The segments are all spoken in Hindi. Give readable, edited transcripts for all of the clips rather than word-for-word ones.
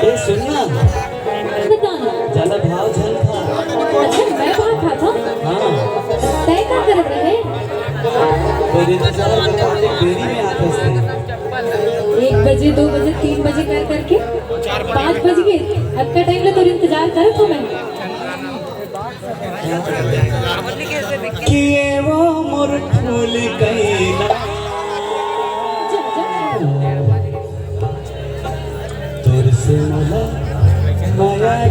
ये सुनना बताना। ज्यादा भाव झल था। अच्छा मैं वहाँ था था। हाँ तय क्या कर रहे? फिर इंतजार करता हूँ देरी में आते हैं। 1 बजे 2 बजे 3 बजे कर करके 5 बज गए। अतना टाइम ले तो इंतजार कर तो मैं किए वो मोर फूल कैला तोर से मला माया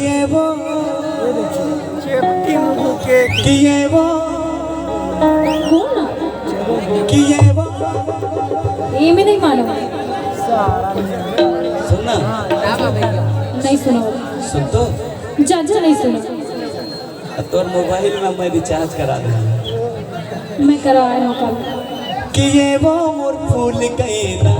ये मोहिनी किए वो किए वो ये मैं नहीं मालूम। सुनना नहीं सुना। सुन तो जा नहीं सुना। तोर मोबाइल में मैं रिचार्ज करा दूँ। मैं कराया हूँ कल। किए वो मोर फूल कैला